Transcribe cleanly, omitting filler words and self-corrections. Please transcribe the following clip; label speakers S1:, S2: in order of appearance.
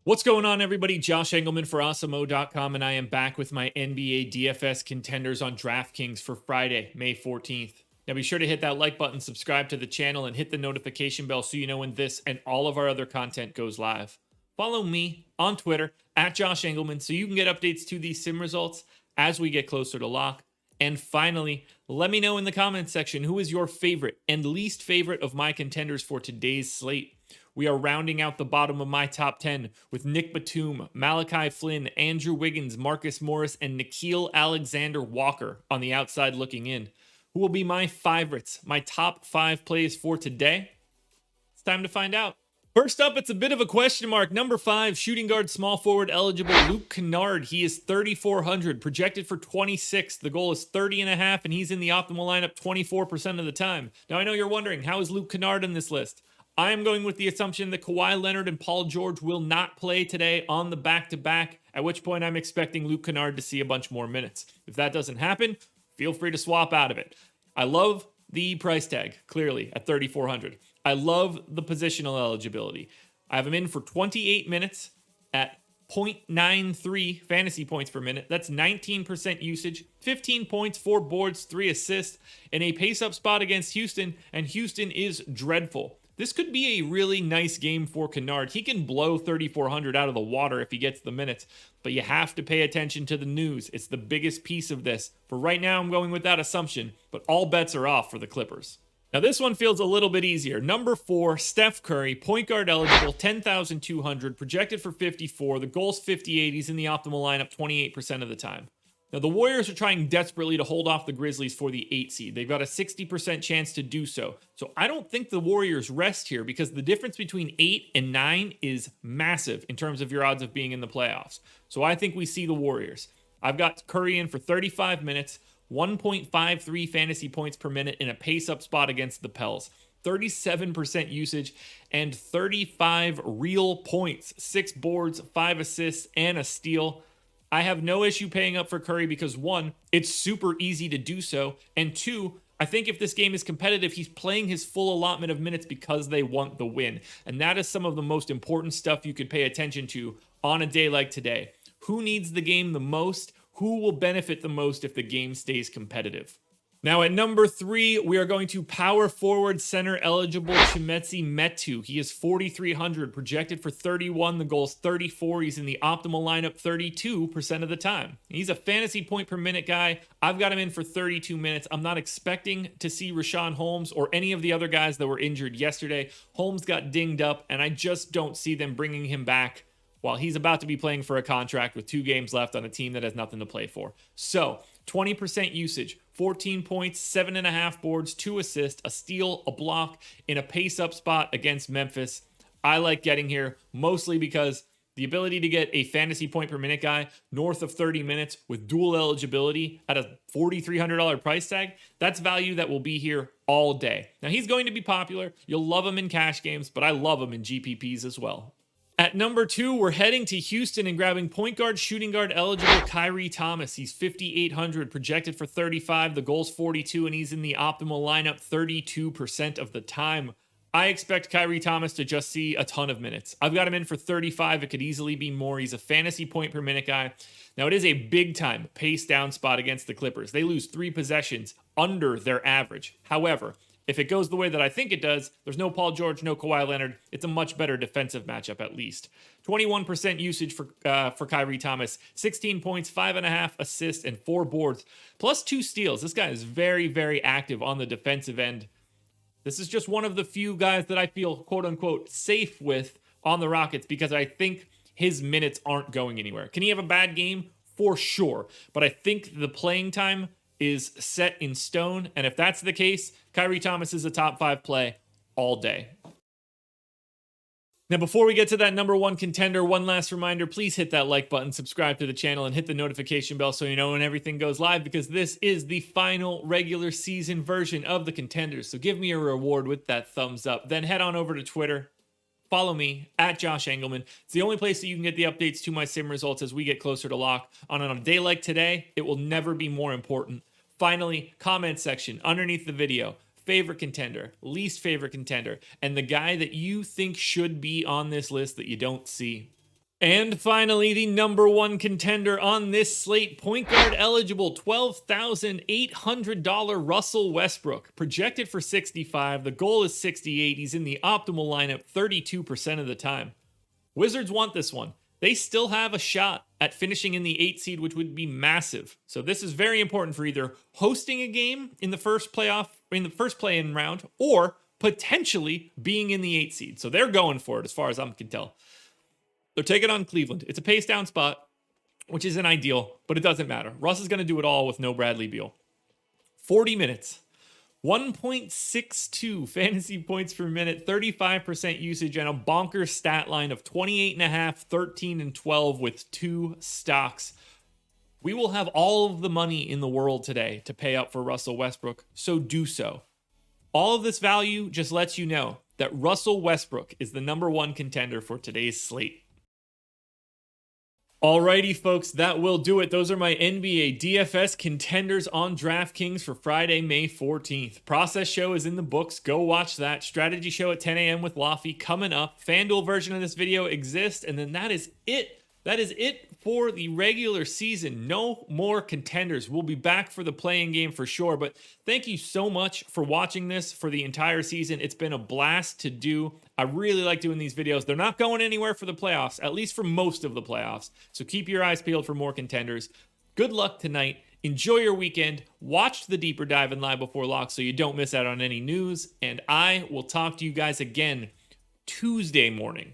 S1: What's going on, everybody? Josh Engleman for Awesemo.com, and I am back with my NBA DFS contenders on DraftKings for Friday, May 14th. Now be sure to hit that like button, subscribe to the channel, and hit the notification bell so you know when this and all of our other content goes live. Follow me on Twitter at Josh Engleman so you can get updates to these sim results as we get closer to lock. And finally, let me know in the comments section who is your favorite and least favorite of my contenders for today's slate. We are rounding out the bottom of my top 10 with Nick Batum, Malachi Flynn, Andrew Wiggins, Marcus Morris, and NICKEIL Alexander-Walker on the outside looking in. Who will be my favorites, my top 5 plays for today? It's time to find out. First up, it's a bit of a question mark. Number 5, shooting guard, small forward eligible, Luke Kennard. He is 3,400, projected for 26. The goal is 30.5, and he's in the optimal lineup 24% of the time. Now, I know you're wondering, how is Luke Kennard in this list? I am going with the assumption that Kawhi Leonard and Paul George will not play today on the back-to-back, at which point I'm expecting Luke Kennard to see a bunch more minutes. If that doesn't happen, feel free to swap out of it. I love the price tag, clearly, at 3,400. I love the positional eligibility. I have him in for 28 minutes at 0.93 fantasy points per minute. That's 19% usage, 15 points, 4 boards, 3 assists, in a pace-up spot against Houston, and Houston is dreadful. This could be a really nice game for Kennard. He can blow 3,400 out of the water if he gets the minutes, but you have to pay attention to the news. It's the biggest piece of this. For right now, I'm going with that assumption, but all bets are off for the Clippers. Now, this one feels a little bit easier. Number 4, Steph Curry, point guard eligible, 10,200, projected for 54. The goal's 58. He's in the optimal lineup 28% of the time. Now, the Warriors are trying desperately to hold off the Grizzlies for the 8 seed. They've got a 60% chance to do so. So I don't think the Warriors rest here because the difference between 8 and 9 is massive in terms of your odds of being in the playoffs. So I think we see the Warriors. I've got Curry in for 35 minutes, 1.53 fantasy points per minute in a pace-up spot against the Pels. 37% usage and 35 real points, 6 boards, 5 assists, and a steal. I have no issue paying up for Curry because 1, it's super easy to do so, and 2, I think if this game is competitive, he's playing his full allotment of minutes because they want the win. And that is some of the most important stuff you could pay attention to on a day like today. Who needs the game the most? Who will benefit the most if the game stays competitive? Now at number 3, we are going to power forward center eligible CHIMEZIE METU. He is 4,300, projected for 31. The goal is 34. He's in the optimal lineup 32% of the time. He's a fantasy point per minute guy. I've got him in for 32 minutes. I'm not expecting to see Richaun Holmes or any of the other guys that were injured yesterday. Holmes got dinged up, and I just don't see them bringing him back while he's about to be playing for a contract with 2 games left on a team that has nothing to play for. So 20% usage, 14 points, 7.5 boards, 2 assists, a steal, a block in a pace-up spot against Memphis. I like getting here mostly because the ability to get a fantasy point per minute guy north of 30 minutes with dual eligibility at a $4,300 price tag, that's value that will be here all day. Now, he's going to be popular. You'll love him in cash games, but I love him in GPPs as well. At number 2, we're heading to Houston and grabbing point guard, shooting guard eligible KHYRI Thomas. He's 5,800, projected for 35. The goal's 42, and he's in the optimal lineup 32% of the time. I expect KHYRI Thomas to just see a ton of minutes. I've got him in for 35. It could easily be more. He's a fantasy point per minute guy. Now, it is a big-time pace down spot against the Clippers. They lose 3 possessions under their average. However, if it goes the way that I think it does, there's no Paul George, no Kawhi Leonard. It's a much better defensive matchup at least. 21% usage for KHYRI Thomas, 16 points, 5.5 assists, and 4 boards, plus 2 steals. This guy is very, very active on the defensive end. This is just one of the few guys that I feel quote-unquote safe with on the Rockets because I think his minutes aren't going anywhere. Can he have a bad game? For sure. But I think the playing time is set in stone, and if that's the case, KHYRI Thomas is a top 5 play all day. Now, before we get to that number 1 contender, one last reminder, please hit that like button, subscribe to the channel, and hit the notification bell so you know when everything goes live, because this is the final regular season version of the Contenders. So give me a reward with that thumbs up. Then head on over to Twitter. Follow me at Josh Engleman. It's the only place that you can get the updates to my sim results as we get closer to lock. On a day like today, it will never be more important. Finally, comment section underneath the video. Favorite contender, least favorite contender, and the guy that you think should be on this list that you don't see. And finally, the number one contender on this slate, point guard eligible, $12,800 Russell Westbrook. Projected for 65. The goal is 68. He's in the optimal lineup 32% of the time. Wizards want this one. They still have a shot at finishing in the 8 seed, which would be massive. So this is very important for either hosting a game in the first play-in round, or potentially being in the 8 seed. So they're going for it as far as I can tell. They're taking on Cleveland. It's a pace down spot, which isn't ideal, but it doesn't matter. Russ is going to do it all with no Bradley Beal. 40 minutes. 1.62 fantasy points per minute, 35% usage, and a bonkers stat line of 28.5, 13, and 12 with 2 stocks. We will have all of the money in the world today to pay up for Russell Westbrook, so do so. All of this value just lets you know that Russell Westbrook is the number one contender for today's slate. Alrighty, folks, that will do it. Those are my NBA DFS contenders on DraftKings for Friday, May 14th. Process show is in the books. Go watch that. Strategy show at 10 a.m. with Laffy coming up. FanDuel version of this video exists, and then that is it. That is it for the regular season. No more contenders. We'll be back for the playing game for sure, but thank you so much for watching this for the entire season. It's been a blast to do. I really like doing these videos. They're not going anywhere for the playoffs, at least for most of the playoffs. So keep your eyes peeled for more contenders. Good luck tonight. Enjoy your weekend. Watch the deeper dive and live before lock so you don't miss out on any news. And I will talk to you guys again Tuesday morning.